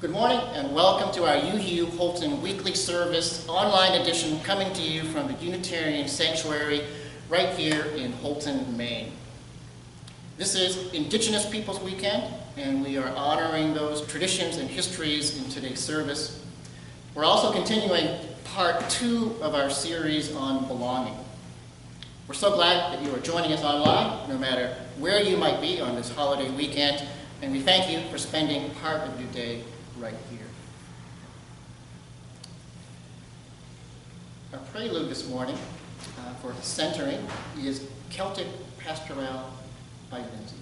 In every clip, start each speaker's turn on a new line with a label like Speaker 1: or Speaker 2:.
Speaker 1: Good morning and welcome to our UU Holton weekly service online edition coming to you from the Unitarian Sanctuary right here in Holton, Maine. This is Indigenous Peoples Weekend and we are honoring those traditions and histories in today's service. We're also continuing part 2 of our series on belonging. We're so glad that you are joining us online, no matter where you might be on this holiday weekend, and we thank you for spending part of your day right here. Our prelude this morning for centering is Celtic Pastoral by Lindsay.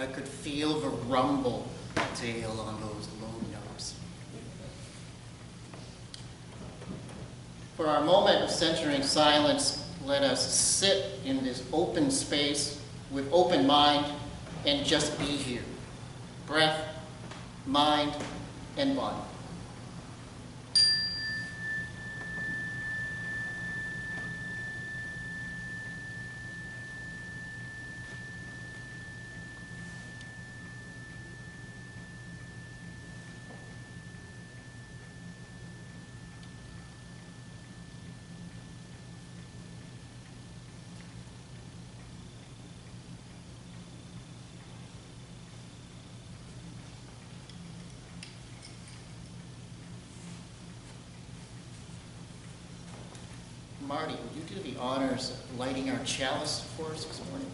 Speaker 1: I could feel the rumble detail on those low notes. For our moment of centering silence, let us sit in this open space with open mind and just be here. Breath, mind, and body. Marty, would you do the honors of lighting our chalice for us this morning?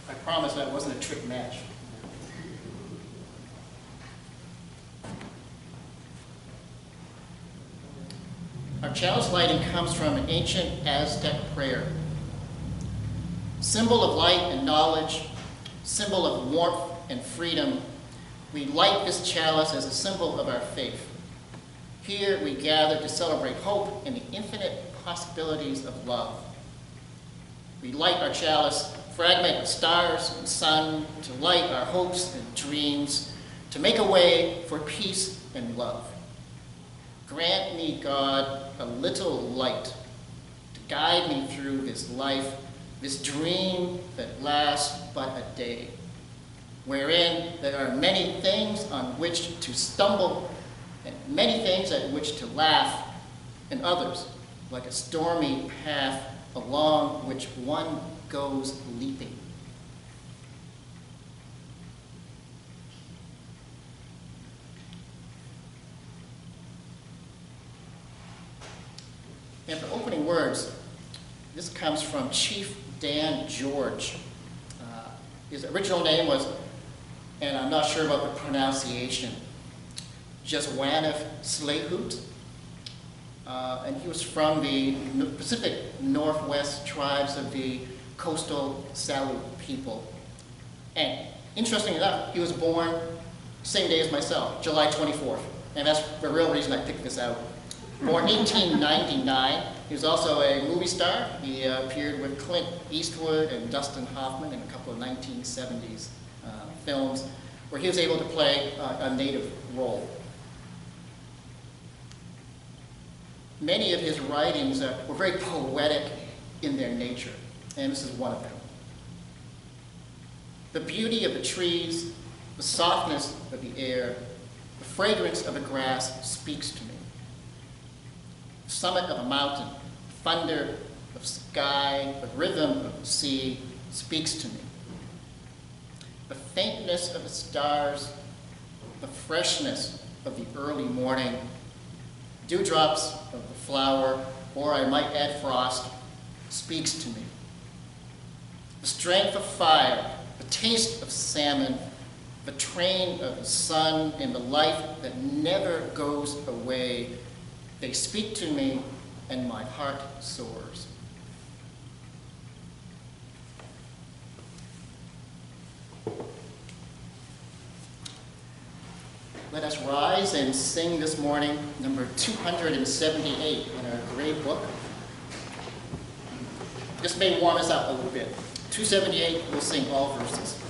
Speaker 1: I promise that wasn't a trick match. Our chalice lighting comes from an ancient Aztec prayer. Symbol of light and knowledge, symbol of warmth and freedom, we light this chalice as a symbol of our faith. Here we gather to celebrate hope and the infinite possibilities of love. We light our chalice, fragment of stars and sun, to light our hopes and dreams, to make a way for peace and love. Grant me, God, a little light to guide me through this life, this dream that lasts but a day, wherein there are many things on which to stumble and many things at which to laugh, and others like a stormy path along which one goes leaping. And for opening words, this comes from Chief Dan George. His original name was, and I'm not sure about the pronunciation, Jeswanif Slehut. And he was from the Pacific Northwest tribes of the coastal Salu people. And interestingly enough, he was born same day as myself, July 24th. And that's the real reason I picked this out. Born 1899, he was also a movie star. He appeared with Clint Eastwood and Dustin Hoffman in a couple of 1970s films where he was able to play a native role. Many of his writings were very poetic in their nature, and this is one of them. The beauty of the trees, the softness of the air, the fragrance of the grass speaks to me. The summit of a mountain, the thunder of sky, the rhythm of the sea speaks to me. The faintness of the stars, the freshness of the early morning, dewdrops of the flower, or I might add frost, speaks to me. The strength of fire, the taste of salmon, the train of the sun, and the life that never goes away, they speak to me, and my heart soars. Let us rise and sing this morning number 278 in our great book. This may warm us up a little bit. 278, we'll sing all verses.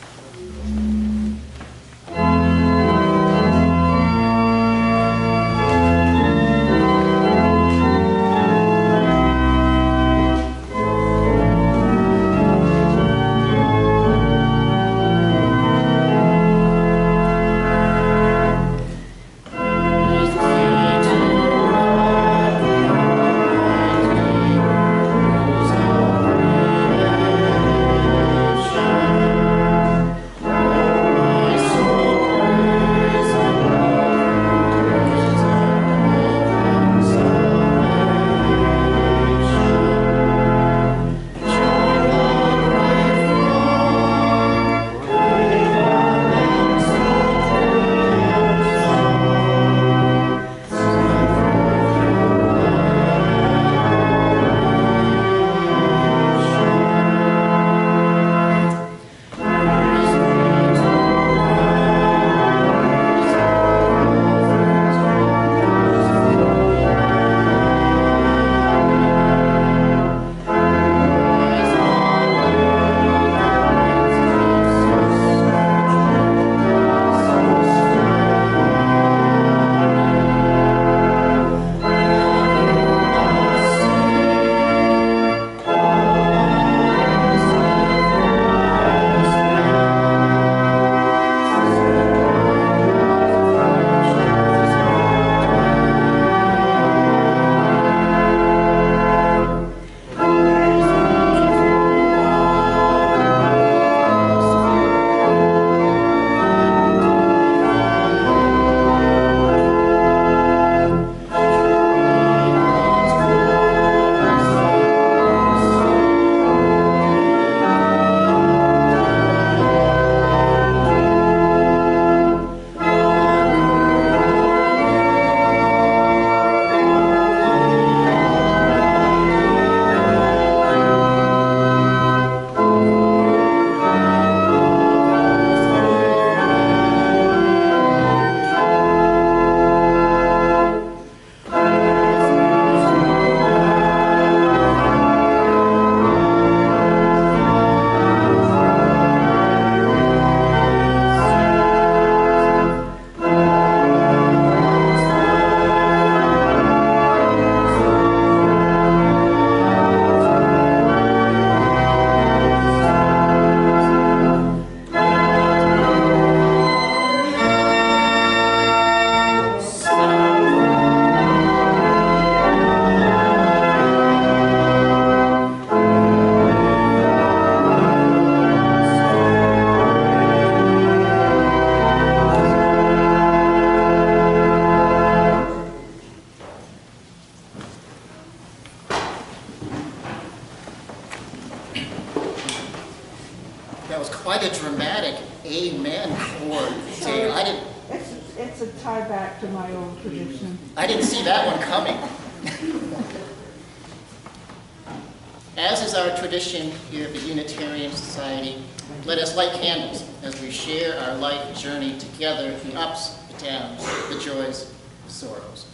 Speaker 1: Amen. For Dave.
Speaker 2: It's a tie back to my old tradition.
Speaker 1: I didn't see that one coming. As is our tradition here at the Unitarian Society, let us light candles as we share our life journey together, the ups, the downs, the joys, the sorrows.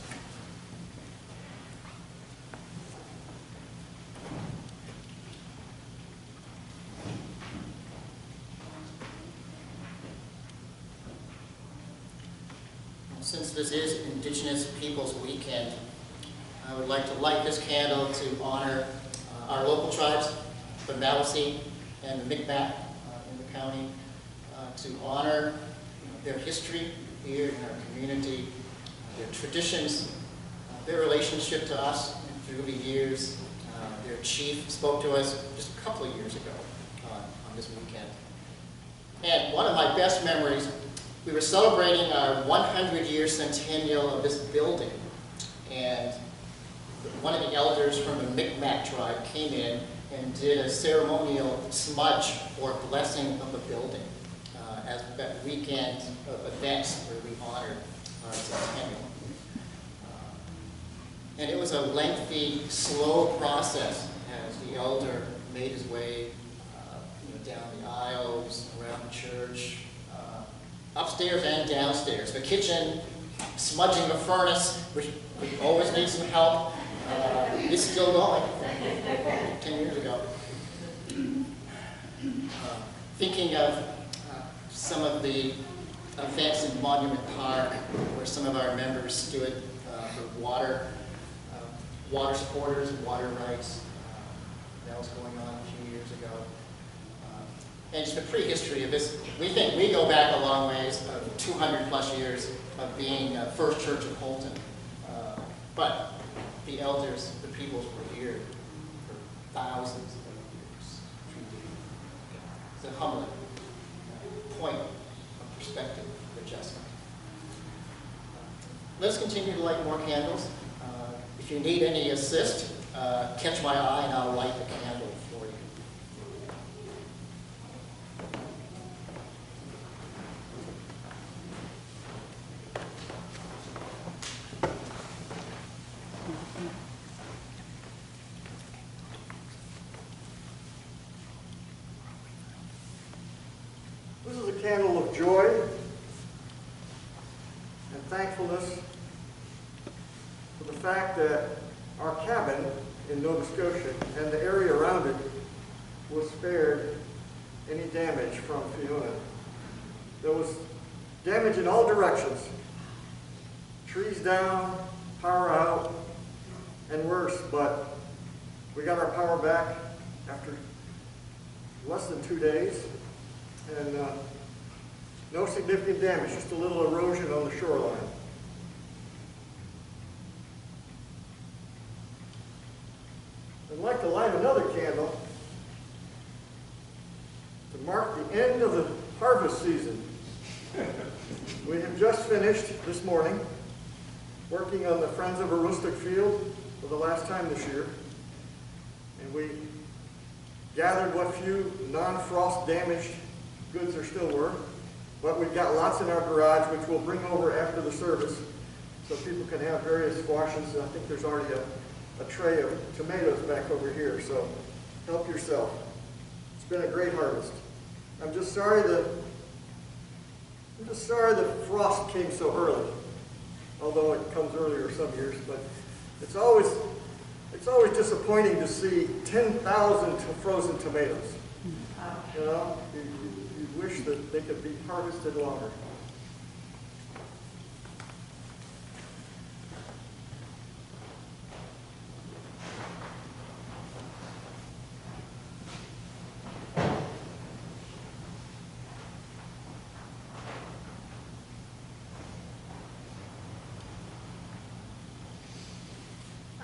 Speaker 1: Since this is Indigenous Peoples Weekend, I would like to light this candle to honor our local tribes, the Maliseet and the Micmac in the county, to honor their history here in our community, their traditions, their relationship to us through the years. Their chief spoke to us just a couple of years ago on this weekend. And one of my best memories, we were celebrating our 100-year centennial of this building, and one of the elders from the Micmac tribe came in and did a ceremonial smudge or blessing of the building as that weekend of events where we honored our centennial. And it was a lengthy, slow process as the elder made his way down the aisles, around the church, upstairs and downstairs. The kitchen, smudging the furnace, which we always need some help. It's still going, 10 years ago. Thinking of some of the events in Monument Park where some of our members stood for water supporters and water rights. That was going on a few years ago. And just a prehistory of this. We think we go back a long ways, 200 plus years of being First Church of Holton. But the elders, the peoples were here for thousands of years. It's a humbling point of perspective adjustment. Let's continue to light more candles. If you need any assist, catch my eye and I'll light the candle for you.
Speaker 3: This is a candle of joy and thankfulness for the fact that our cabin in Nova Scotia and the area around it was spared any damage from Fiona. There was damage in all directions. Trees down, power out, and worse, but we got our power back after less than 2 days. And no significant damage, just a little erosion on the shoreline. I'd like to light another candle to mark the end of the harvest season. We have just finished this morning working on the Friends of Aroostook Field for the last time this year. And we gathered what few non-frost damaged goods there still were, but we've got lots in our garage which we'll bring over after the service so people can have various squashes. I think there's already a tray of tomatoes back over here, so help yourself. It's been a great harvest. I'm just sorry the frost came so early, although it comes earlier some years, but it's always disappointing to see 10,000 frozen tomatoes. You know, you wish that they could be harvested longer.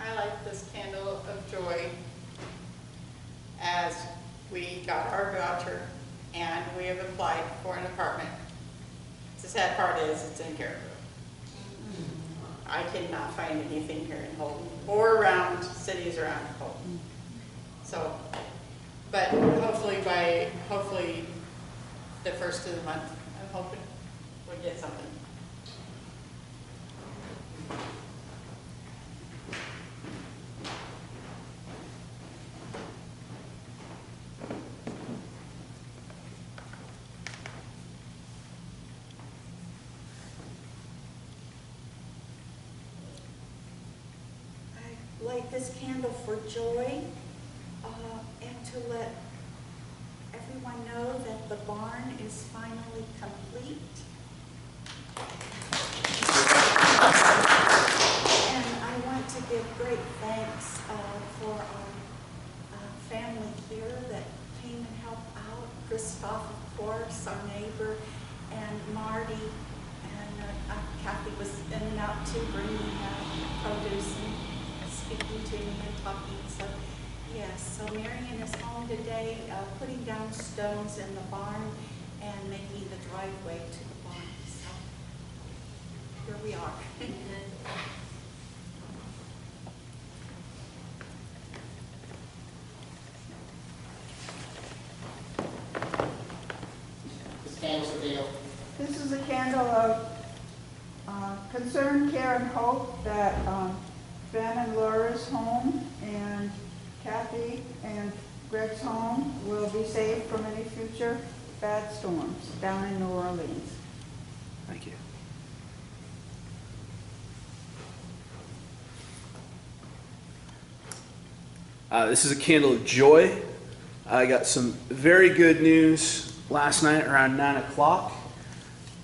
Speaker 4: I light this candle of joy as we got our voucher and we have applied for an apartment. The sad part is it's in Caribou. I cannot find anything here in Holton or around cities around Holton. So, but hopefully the first of the month. I'm hoping we'll get something.
Speaker 5: I light this candle for joy and to let everyone know that the barn is finally complete. And I want to give great thanks for our family here that came and helped out. Christoph, of course, our neighbor, and Marty, and Kathy was in and out too, bringing produce and speaking to me and talking. So, yes, so Marion is home today, putting down stones in the barn and making the driveway to the barn. So, here we are.
Speaker 1: This candle's for Dale.
Speaker 2: This is a candle of concern, care, and hope that Ben and Laura's home and Kathy and Greg's home will be saved from any future bad storms down in New Orleans.
Speaker 6: Thank you. This is a candle of joy. I got some very good news last night around 9 o'clock.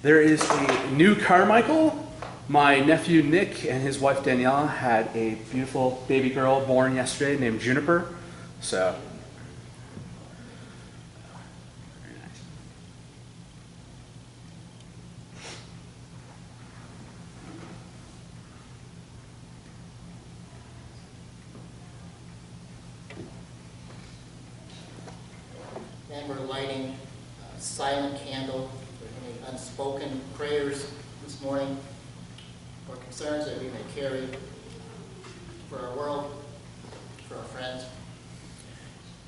Speaker 6: There is a new Carmichael. My nephew Nick and his wife Daniela had a beautiful baby girl born yesterday named Juniper. So, very nice.
Speaker 1: And we're lighting a silent candle for any unspoken prayers this morning, or concerns that we may carry for our world, for our friends.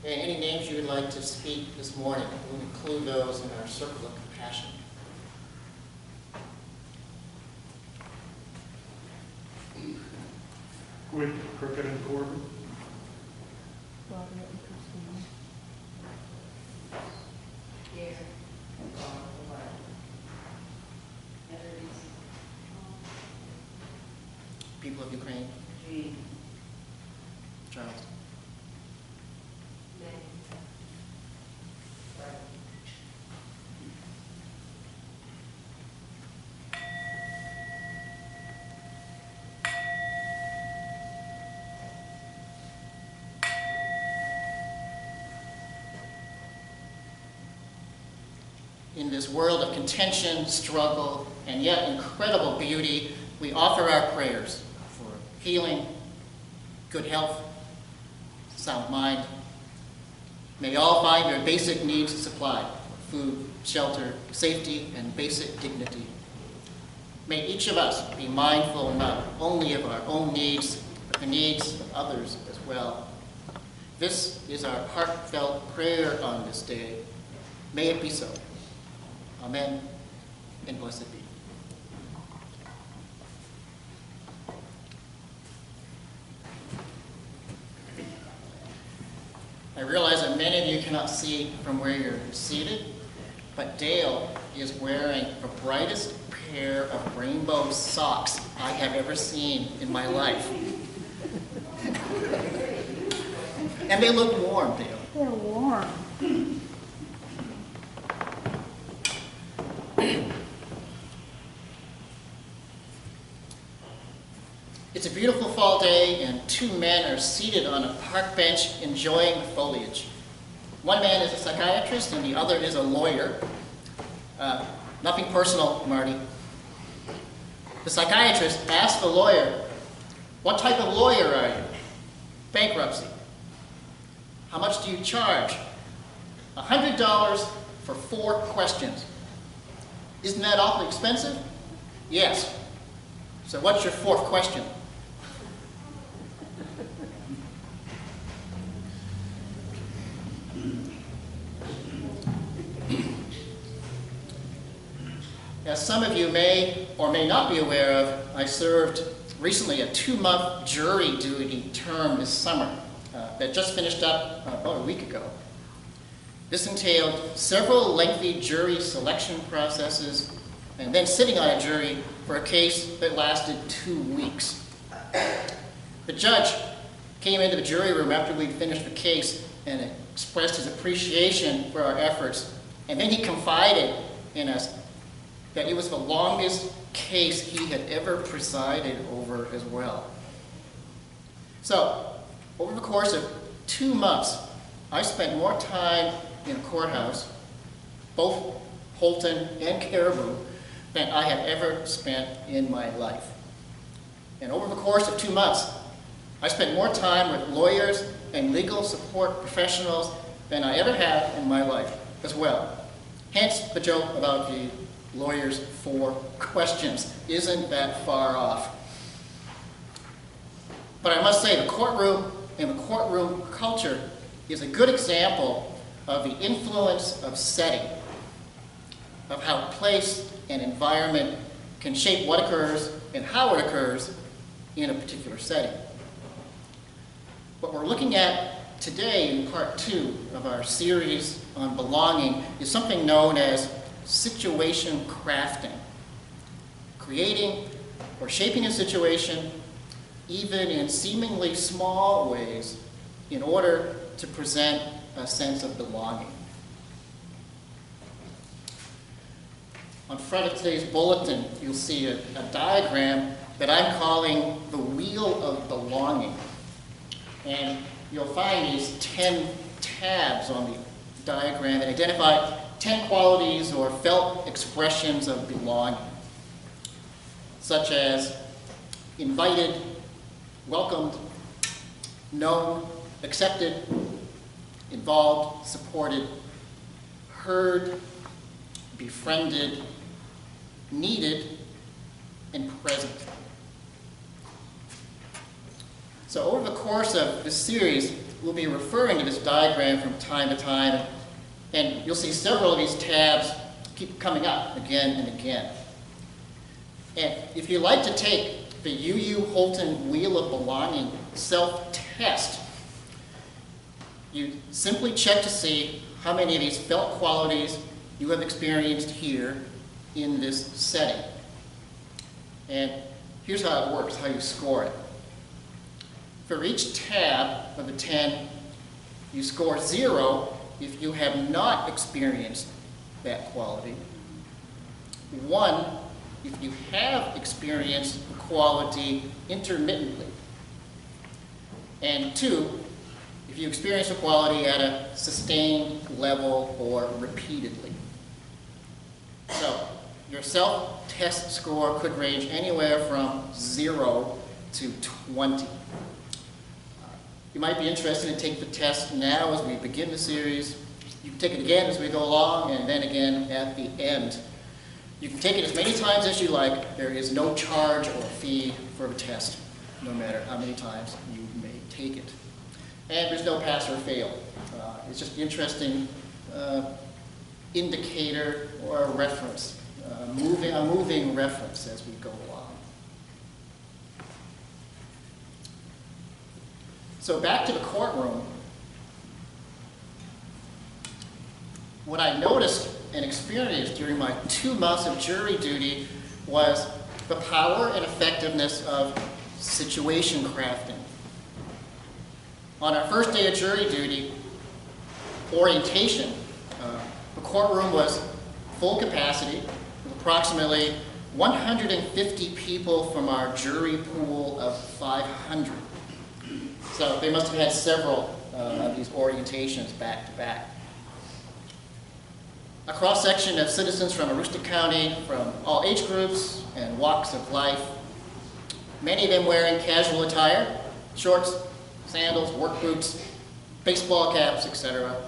Speaker 1: And any names you would like to speak this morning, we'll include those in our circle of compassion.
Speaker 3: Quick, Crooked, and Corbin.
Speaker 2: Claudia and Christina.
Speaker 1: People of Ukraine. Charles. In this world of contention, struggle, and yet incredible beauty, we offer our prayers for healing, good health, sound mind. May all find their basic needs supplied: food, shelter, safety, and basic dignity. May each of us be mindful not only of our own needs, but the needs of others as well. This is our heartfelt prayer on this day. May it be so. Amen, and blessed be. I realize that many of you cannot see from where you're seated, but Dale is wearing the brightest pair of rainbow socks I have ever seen in my life. And they look warm, Dale.
Speaker 2: They're warm.
Speaker 1: It's a beautiful fall day, and two men are seated on a park bench enjoying the foliage. One man is a psychiatrist, and the other is a lawyer. Nothing personal, Marty. The psychiatrist asked the lawyer, "What type of lawyer are you?" "Bankruptcy." "How much do you charge?" $100 for 4 questions. "Isn't that awfully expensive?" "Yes." "So what's your 4th question?" As some of you may or may not be aware of, I served recently a 2-month jury duty term this summer that just finished up about a week ago. This entailed several lengthy jury selection processes and then sitting on a jury for a case that lasted 2 weeks. The judge came into the jury room after we'd finished the case and expressed his appreciation for our efforts, and then he confided in us that it was the longest case he had ever presided over as well. So, over the course of 2 months, I spent more time in a courthouse, both Holton and Caribou, than I have ever spent in my life. And over the course of 2 months, I spent more time with lawyers and legal support professionals than I ever have in my life as well. Hence the joke about the lawyers 4 questions. Isn't that far off? But I must say the courtroom and the courtroom culture is a good example of the influence of setting, of how place and environment can shape what occurs and how it occurs in a particular setting. What we're looking at today in part 2 of our series on belonging is something known as situation crafting. Creating or shaping a situation, even in seemingly small ways, in order to present a sense of belonging. On front of today's bulletin, you'll see a diagram that I'm calling the Wheel of Belonging. And you'll find these 10 tabs on the diagram that identify 10 qualities or felt expressions of belonging, such as invited, welcomed, known, accepted, involved, supported, heard, befriended, needed, and present. So over the course of this series, we'll be referring to this diagram from time to time, and you'll see several of these tabs keep coming up again and again. And if you'd like to take the UU Holton Wheel of Belonging self-test, you simply check to see how many of these felt qualities you have experienced here in this setting. And here's how it works, how you score it. For each tab of the 10, you score 0 if you have not experienced that quality, 1 if you have experienced the quality intermittently, and 2 if you experience the quality at a sustained level or repeatedly. So your self-test score could range anywhere from 0 to 20. You might be interested in taking the test now as we begin the series. You can take it again as we go along, and then again at the end. You can take it as many times as you like. There is no charge or fee for the test, no matter how many times you may take it. And there's no pass or fail. It's just an interesting indicator or a reference, a moving reference as we go along. So back to the courtroom. What I noticed and experienced during my 2 months of jury duty was the power and effectiveness of situation crafting. On our first day of jury duty, orientation, the courtroom was full capacity with approximately 150 people from our jury pool of 500. So they must have had several of these orientations back to back. A cross-section of citizens from Aroostook County from all age groups and walks of life, many of them wearing casual attire, shorts, sandals, work boots, baseball caps, etc.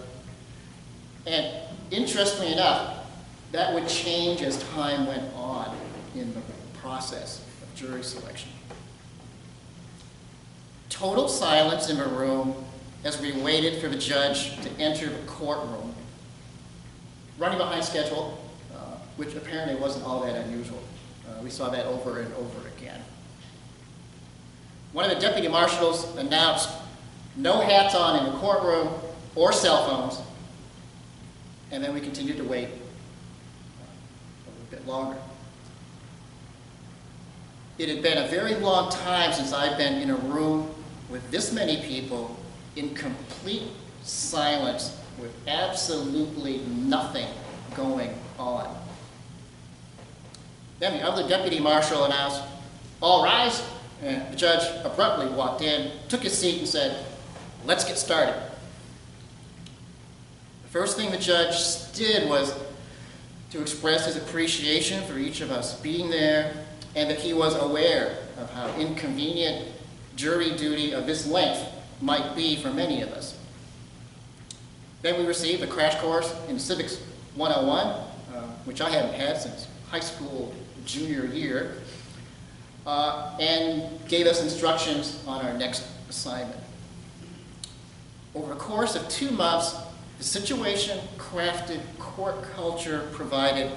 Speaker 1: And interestingly enough, that would change as time went on in the process of jury selection. Total silence in the room as we waited for the judge to enter the courtroom. Running behind schedule, which apparently wasn't all that unusual. We saw that over and over again. One of the deputy marshals announced no hats on in the courtroom or cell phones, and then we continued to wait a little bit longer. It had been a very long time since I've been in a room with this many people in complete silence with absolutely nothing going on. Then the other deputy marshal announced, "All rise," and the judge abruptly walked in, took his seat and said, "Let's get started." The first thing the judge did was to express his appreciation for each of us being there, and that he was aware of how inconvenient jury duty of this length might be for many of us. Then we received a crash course in Civics 101, which I haven't had since high school junior year, and gave us instructions on our next assignment. Over the course of 2 months, the situation-crafted court culture provided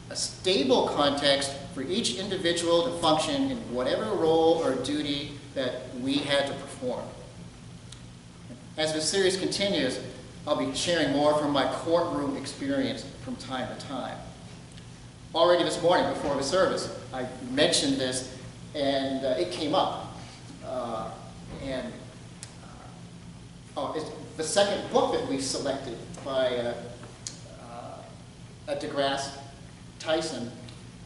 Speaker 1: a stable context for each individual to function in whatever role or duty that we had to perform. As the series continues, I'll be sharing more from my courtroom experience from time to time. Already this morning before the service, I mentioned this, and it came up. It's the second book that we selected by DeGrasse Tyson.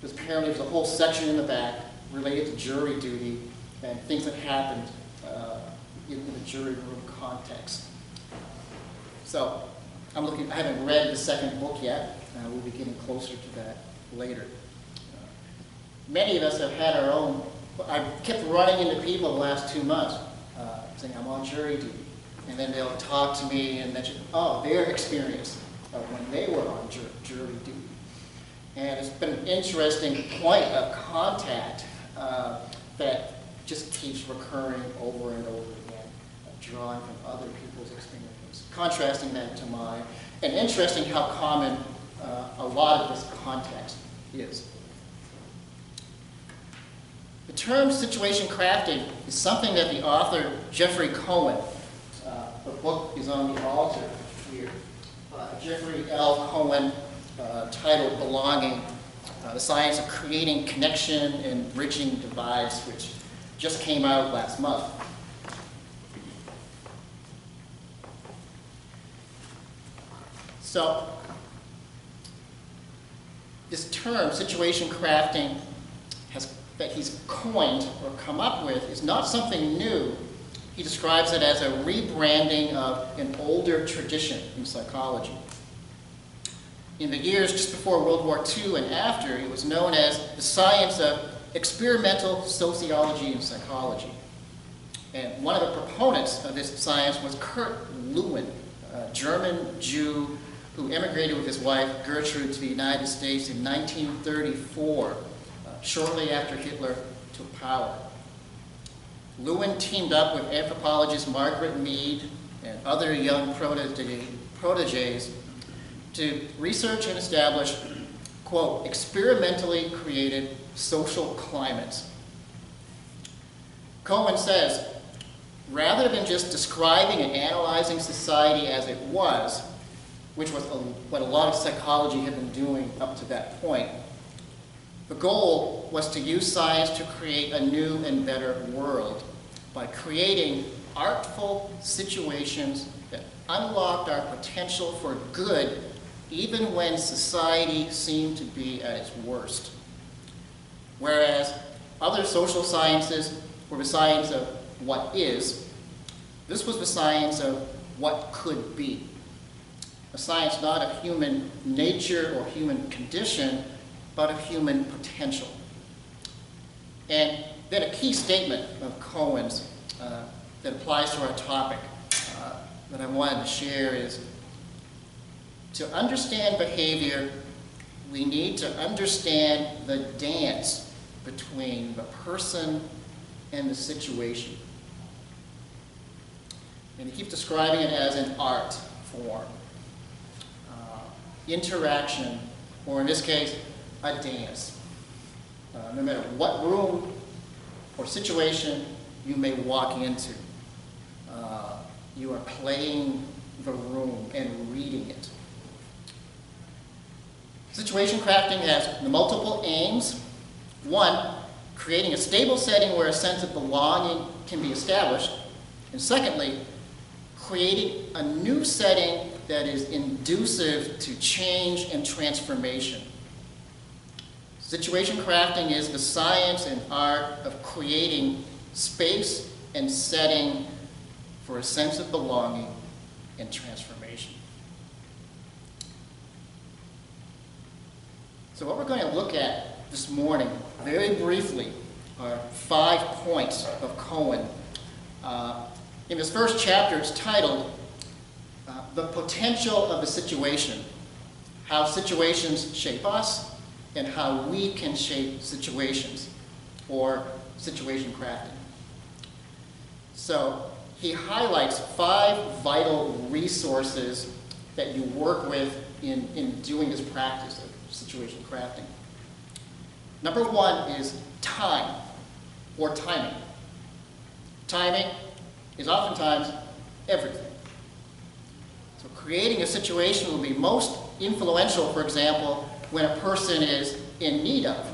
Speaker 1: Apparently there's a whole section in the back related to jury duty and things that happened in the jury room context. So I haven't read the second book yet. We'll be getting closer to that later. Many of us have had our own. I kept running into people the last 2 months saying, "I'm on jury duty." And then they'll talk to me and mention, their experience of when they were on jury duty. And it's been an interesting point of contact that just keeps recurring over and over again, drawing from other people's experiences, contrasting that to mine, and interesting how common a lot of this context is. The term situation crafting is something that the author Jeffrey Cohen, the book is on the altar here, Jeffrey L. Cohen, titled Belonging, The Science of Creating Connection and Bridging Divides, which just came out last month. So, this term, situation crafting, that he's coined or come up with is not something new. He describes it as a rebranding of an older tradition in psychology. In the years just before World War II and after, it was known as the science of experimental sociology and psychology. And one of the proponents of this science was Kurt Lewin, a German Jew who emigrated with his wife Gertrude to the United States in 1934, shortly after Hitler took power. Lewin teamed up with anthropologist Margaret Mead and other young proteges to research and establish, quote, experimentally created social climates. Cohen says, rather than just describing and analyzing society as it was, which was what a lot of psychology had been doing up to that point, the goal was to use science to create a new and better world by creating artful situations that unlocked our potential for good even when society seemed to be at its worst. Whereas other social sciences were the science of what is, this was the science of what could be. A science not of human nature or human condition, but of human potential. And then a key statement of Cohen's that applies to our topic that I wanted to share is, to understand behavior, we need to understand the dance between the person and the situation. And he keeps describing it as an art form, interaction, or in this case, a dance. No matter what room or situation you may walk into, you are playing the room and reading it. Situation crafting has multiple aims. One, creating a stable setting where a sense of belonging can be established. And secondly, creating a new setting that is conducive to change and transformation. Situation crafting is the science and art of creating space and setting for a sense of belonging and transformation. So what we're going to look at this morning, very briefly, are 5 points of Cohen. In this first chapter, it's titled, The Potential of the Situation, How Situations Shape Us and How We Can Shape Situations, or situation crafting. So he highlights 5 vital resources that you work with in doing this practice of situation crafting. Number 1 is time, or timing. Timing is oftentimes everything. So creating a situation will be most influential, for example, when a person is in need of,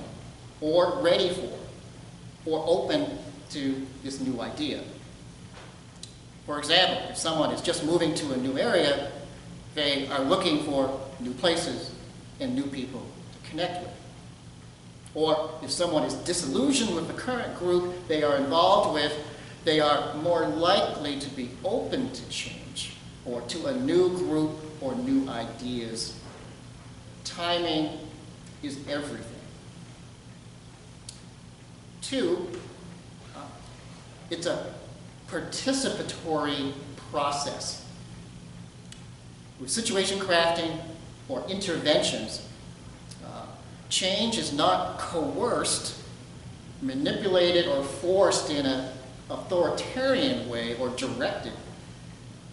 Speaker 1: or ready for, or open to this new idea. For example, if someone is just moving to a new area, they are looking for new places and new people to connect with. Or if someone is disillusioned with the current group they are involved with, they are more likely to be open to change or to a new group or new ideas. Timing is everything. 2, it's a participatory process. With situation crafting or interventions, change is not coerced, manipulated, or forced in an authoritarian way or directed,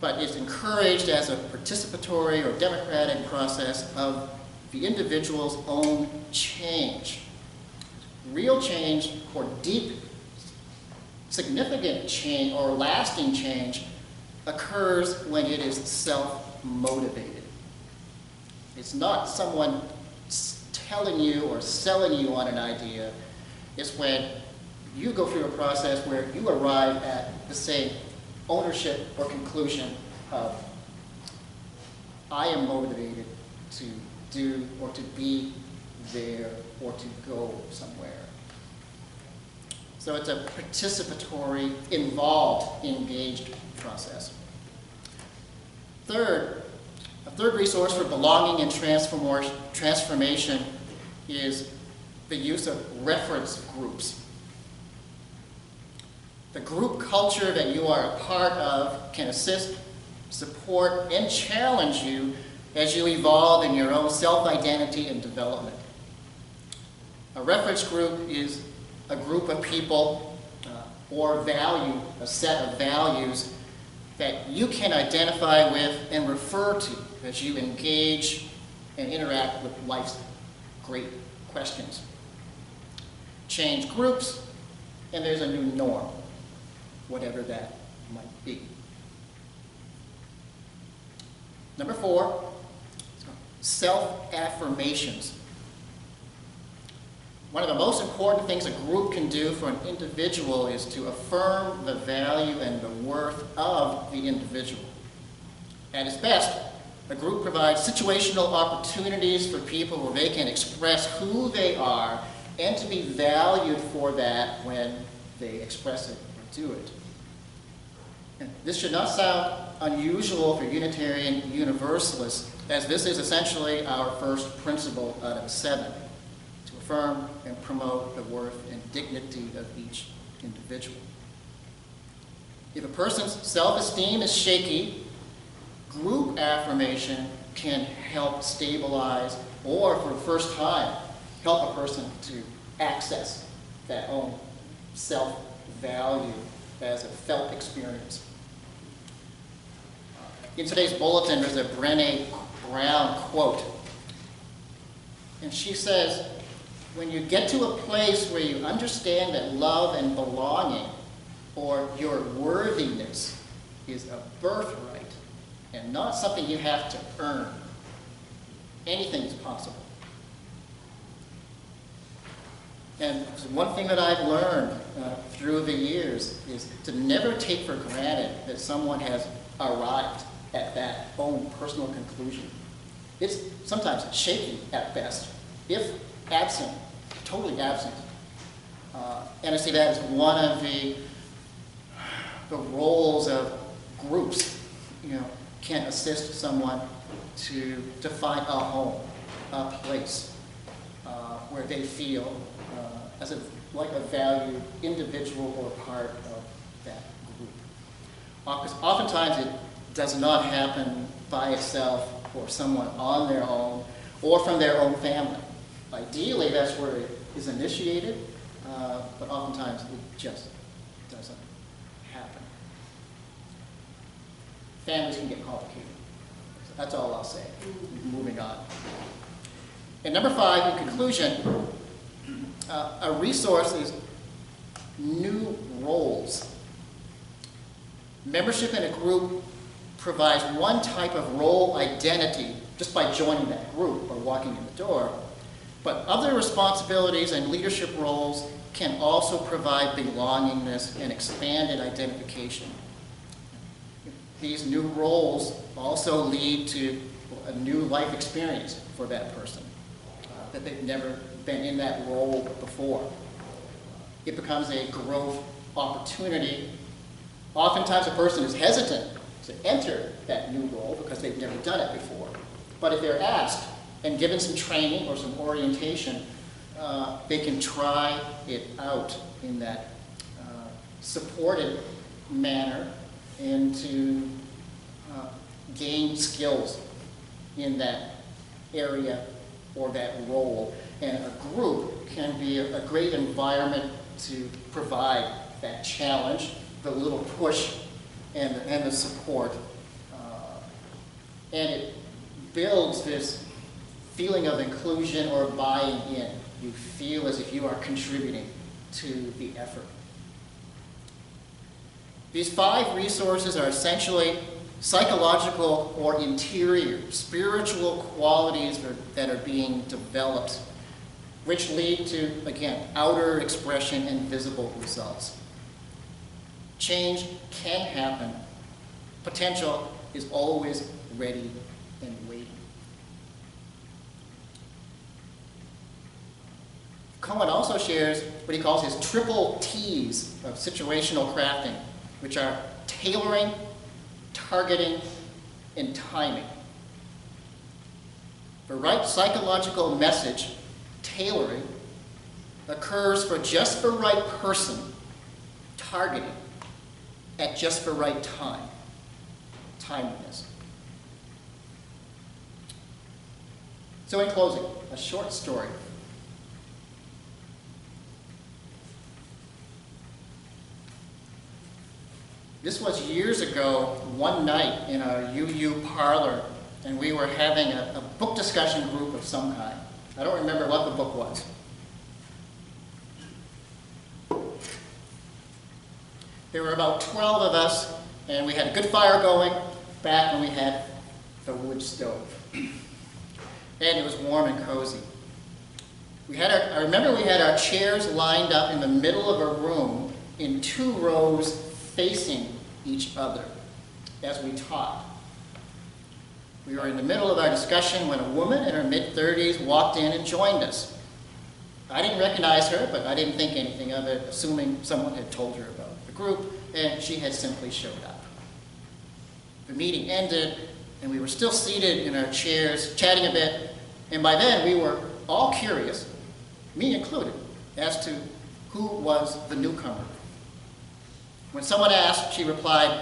Speaker 1: but is encouraged as a participatory or democratic process of the individual's own change. Real change, or deep, significant change or lasting change, occurs when it is self-motivated. It's not someone telling you or selling you on an idea. It's when you go through a process where you arrive at the same ownership or conclusion of, I am motivated to do or to be there or to go somewhere. So it's a participatory, involved, engaged process. A third resource for belonging and transformation is the use of reference groups. The group culture that you are a part of can assist, support, and challenge you as you evolve in your own self-identity and development. A reference group is a group of people or a set of values that you can identify with and refer to as you engage and interact with life's great questions. Change groups, and there's a new norm, whatever that might be. Number 4, self-affirmations. One of the most important things a group can do for an individual is to affirm the value and the worth of the individual. At its best, a group provides situational opportunities for people where they can express who they are and to be valued for that when they express it or do it. And this should not sound unusual for Unitarian Universalists, as this is essentially our first principle out of 7. Affirm and promote the worth and dignity of each individual. If a person's self-esteem is shaky, group affirmation can help stabilize or, for the first time, help a person to access that own self-value as a felt experience. In today's bulletin, there's a Brené Brown quote, and she says, when you get to a place where you understand that love and belonging, or your worthiness, is a birthright and not something you have to earn, anything is possible. And one thing that I've learned through the years is to never take for granted that someone has arrived at that own personal conclusion. It's sometimes shaky at best, if absent, totally absent. And I see that as one of the roles of groups, can assist someone to find a home, a place where they feel like a valued individual or part of that group. Because oftentimes it does not happen by itself or someone on their own or from their own family. Ideally, that's where it is initiated, but oftentimes it just doesn't happen. Families can get complicated. That's all I'll say. Moving on. And number 5, in conclusion, a resource is new roles. Membership in a group provides one type of role identity just by joining that group or walking in the door. But other responsibilities and leadership roles can also provide belongingness and expanded identification. These new roles also lead to a new life experience for that person, that they've never been in that role before. It becomes a growth opportunity. Oftentimes a person is hesitant to enter that new role because they've never done it before. But if they're asked and given some training or some orientation, they can try it out in that supported manner and to gain skills in that area or that role. And a group can be a great environment to provide that challenge, the little push, and the support. And it builds this feeling of inclusion or buying in. You feel as if you are contributing to the effort. These 5 resources are essentially psychological or interior, spiritual qualities that are being developed, which lead to, again, outer expression and visible results. Change can happen. Potential is always ready and waiting. Cohen also shares what he calls his triple T's of situational crafting, which are tailoring, targeting, and timing. The right psychological message, tailoring, occurs for just the right person, targeting, at just the right time, timeliness. So in closing, a short story. This was years ago, one night in our UU parlor, and we were having a book discussion group of some kind. I don't remember what the book was. There were about 12 of us, and we had a good fire going back when we had the wood stove. And it was warm and cozy. I remember we had our chairs lined up in the middle of a room in 2 rows facing each other as we talked. We were in the middle of our discussion when a woman in her mid-30s walked in and joined us. I didn't recognize her, but I didn't think anything of it, assuming someone had told her about the group, and she had simply showed up. The meeting ended, and we were still seated in our chairs, chatting a bit, and by then we were all curious, me included, as to who was the newcomer. When someone asked, she replied,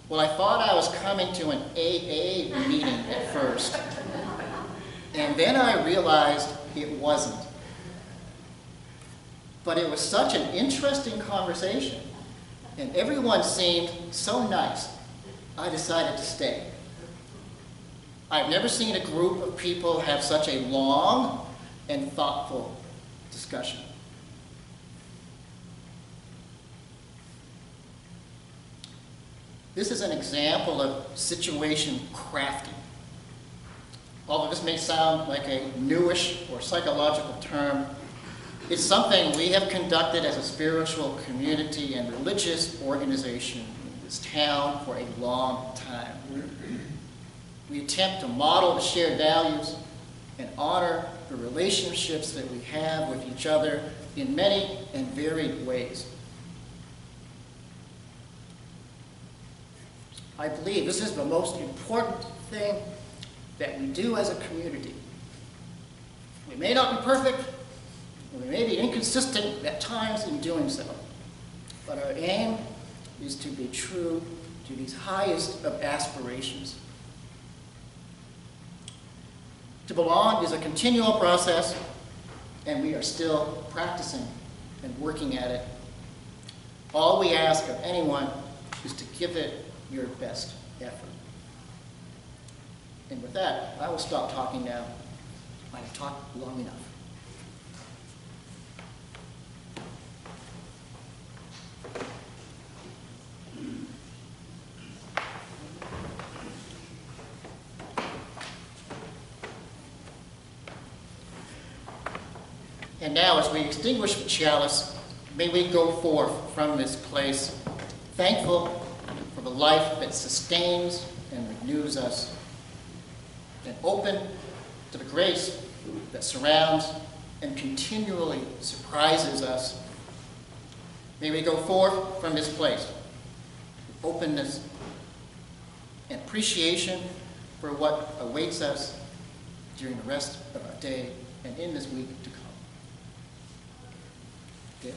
Speaker 1: "Well, I thought I was coming to an AA meeting at first. And then I realized it wasn't." But it was such an interesting conversation, and everyone seemed so nice, I decided to stay. I've never seen a group of people have such a long, and thoughtful discussion. This is an example of situation crafting. Although this may sound like a newish or psychological term, it's something we have conducted as a spiritual community and religious organization in this town for a long time. We attempt to model the shared values and honor the relationships that we have with each other in many and varied ways. I believe this is the most important thing that we do as a community. We may not be perfect, we may be inconsistent at times in doing so, but our aim is to be true to these highest of aspirations. To belong is a continual process, and we are still practicing and working at it. All we ask of anyone is to give it your best effort. And with that, I will stop talking now. I have talked long enough. And now, as we extinguish the chalice, may we go forth from this place thankful for the life that sustains and renews us, and open to the grace that surrounds and continually surprises us. May we go forth from this place with openness and appreciation for what awaits us during the rest of our day and in this week to come. Okay.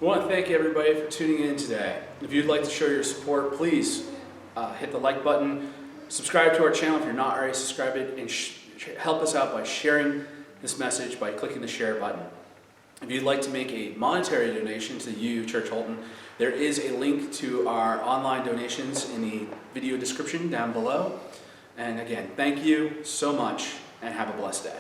Speaker 6: We want to thank everybody for tuning in today. If you'd like to show your support, please hit the like button, subscribe to our channel if you're not already subscribed, and help us out by sharing this message by clicking the share button. If you'd like to make a monetary donation to U Church Houlton, there is a link to our online donations in the video description down below. And again, thank you so much and have a blessed day.